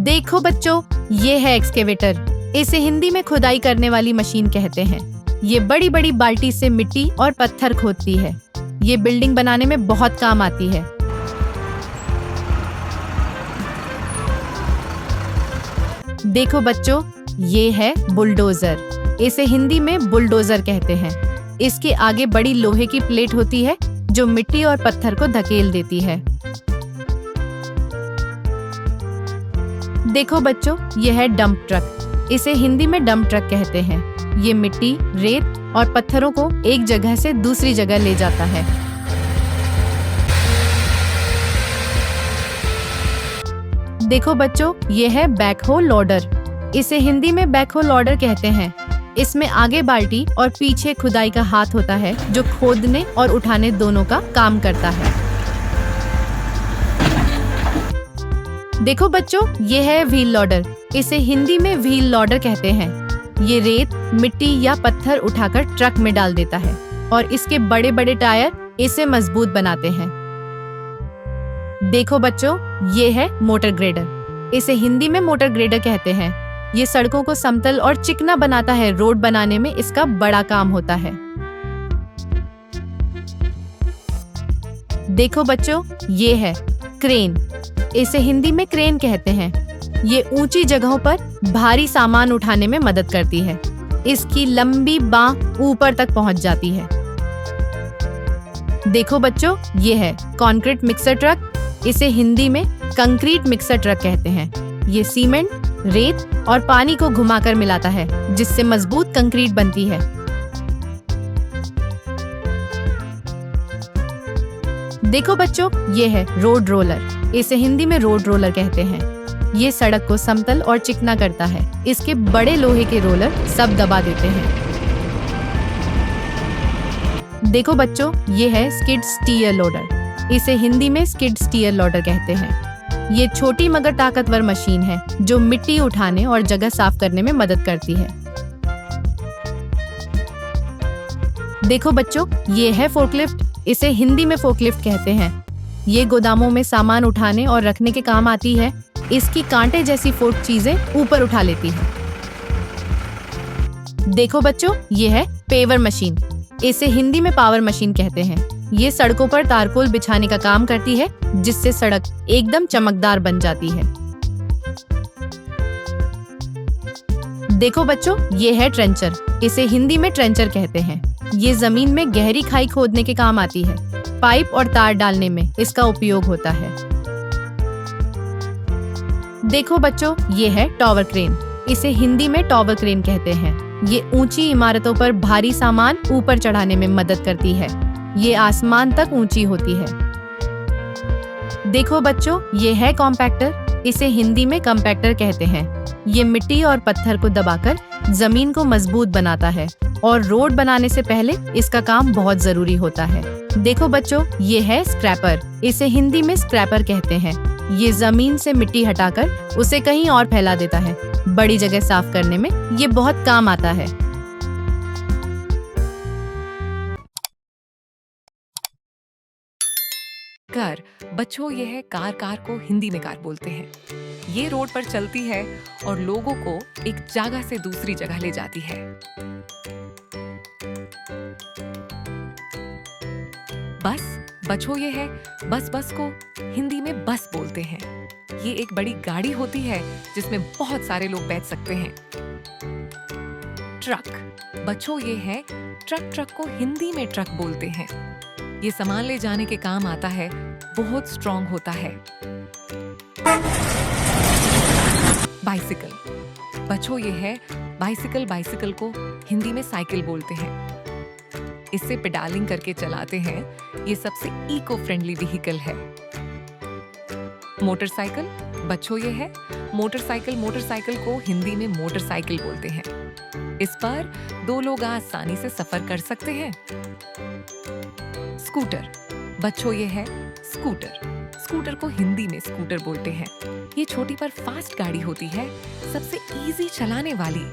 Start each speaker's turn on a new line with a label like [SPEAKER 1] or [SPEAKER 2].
[SPEAKER 1] देखो बच्चों, ये है एक्सकेवेटर। इसे हिंदी में खुदाई करने वाली मशीन कहते हैं। ये बड़ी बड़ी बाल्टी से मिट्टी और पत्थर खोदती है। ये बिल्डिंग बनाने में बहुत काम आती है। देखो बच्चों, ये है बुलडोजर। इसे हिंदी में बुलडोजर कहते हैं। इसके आगे बड़ी लोहे की प्लेट होती है जो मिट्टी और पत्थर को धकेल देती है। देखो बच्चों, ये है डंप ट्रक। इसे हिंदी में डंप ट्रक कहते हैं। ये मिट्टी, रेत और पत्थरों को एक जगह से दूसरी जगह ले जाता है। देखो बच्चों, ये है बैकहो लोडर। इसे हिंदी में बैकहो लोडर कहते हैं। इसमें आगे बाल्टी और पीछे खुदाई का हाथ होता है जो खोदने और उठाने दोनों का काम करता है। देखो बच्चों, ये है व्हील लोडर। इसे हिंदी में व्हील लोडर कहते हैं। ये रेत, मिट्टी या पत्थर उठाकर ट्रक में डाल देता है और इसके बड़े बड़े टायर इसे मजबूत बनाते हैं। देखो बच्चों, ये है मोटर ग्रेडर। इसे हिंदी में मोटर ग्रेडर कहते हैं। ये सड़कों को समतल और चिकना बनाता है। रोड बनाने में इसका बड़ा काम होता है। देखो बच्चों, ये है क्रेन। इसे हिंदी में क्रेन कहते हैं। ये ऊंची जगहों पर भारी सामान उठाने में मदद करती है। इसकी लंबी बांह ऊपर तक पहुंच जाती है। देखो बच्चों, ये है कंक्रीट मिक्सर ट्रक। इसे हिंदी में कंक्रीट मिक्सर ट्रक कहते हैं। ये सीमेंट, रेत और पानी को घुमाकर मिलाता है जिससे मजबूत कंक्रीट बनती है। देखो बच्चों, ये है रोड रोलर। इसे हिंदी में रोड रोलर कहते हैं। ये सड़क को समतल और चिकना करता है। इसके बड़े लोहे के रोलर सब दबा देते हैं। देखो बच्चों, ये है स्किड स्टीयर लोडर। इसे हिंदी में स्किड स्टीयर लोडर कहते हैं। ये छोटी मगर ताकतवर मशीन है जो मिट्टी उठाने और जगह साफ करने में मदद करती है। देखो बच्चों, ये है फोर्कलिफ्ट। इसे हिंदी में फोर्कलिफ्ट कहते हैं। ये गोदामों में सामान उठाने और रखने के काम आती है। इसकी कांटे जैसी फोर्क चीजें ऊपर उठा लेती है। देखो बच्चों, ये है पेवर मशीन। इसे हिंदी में पावर मशीन कहते हैं। ये सड़कों पर तारकोल बिछाने का काम करती है जिससे सड़क एकदम चमकदार बन जाती है। देखो बच्चों, ये है ट्रेंचर। इसे हिंदी में ट्रेंचर कहते हैं। ये जमीन में गहरी खाई खोदने के काम आती है। पाइप और तार डालने में इसका उपयोग होता है। देखो बच्चों, ये है टॉवर क्रेन। इसे हिंदी में टॉवर क्रेन कहते हैं। ये ऊंची इमारतों पर भारी सामान ऊपर चढ़ाने में मदद करती है। ये आसमान तक ऊंची होती है। देखो बच्चों, ये है कॉम्पैक्टर। इसे हिंदी में कंपैक्टर कहते हैं। ये मिट्टी और पत्थर को दबाकर जमीन को मजबूत बनाता है और रोड बनाने से पहले इसका काम बहुत जरूरी होता है। देखो बच्चों, ये है स्क्रैपर। इसे हिंदी में स्क्रैपर कहते हैं। ये जमीन से मिट्टी हटाकर उसे कहीं और फैला देता है। बड़ी जगह साफ करने में ये बहुत काम आता है।
[SPEAKER 2] कार। बच्चों, ये है कार। कार को हिंदी में कार बोलते हैं। ये रोड पर चलती है और लोगों को एक जगह से दूसरी जगह ले जाती है। बस। बच्चों, ये है बस। बस को हिंदी में बस बोलते हैं। ये एक बड़ी गाड़ी होती है जिसमें बहुत सारे लोग बैठ सकते हैं। ट्रक। बच्चों, ये है ट्रक। ट्रक को हिंदी में ट्रक बोलते हैं। ये सामान ले जाने के काम आता है। बहुत स्ट्रॉन्ग होता है। बाइसिकल। बच्चों, ये है बाइसिकल। बाइसिकल को हिंदी में साइकिल बोलते हैं। इससे पेडालिंग करके चलाते हैं। ये सबसे इको फ्रेंडली व्हीकल है। मोटरसाइकिल। बच्चों, ये है मोटरसाइकिल। मोटरसाइकिल को हिंदी में मोटरसाइकिल बोलते हैं। इस पर दो लोग आसानी से सफर कर सकते हैं। स्कूटर। बच्चों, ये है स्कूटर। स्कूटर को हिंदी में स्कूटर बोलते हैं। ये छोटी पर फास्ट गाड़ी होती है, सबसे इजी चलाने वाली।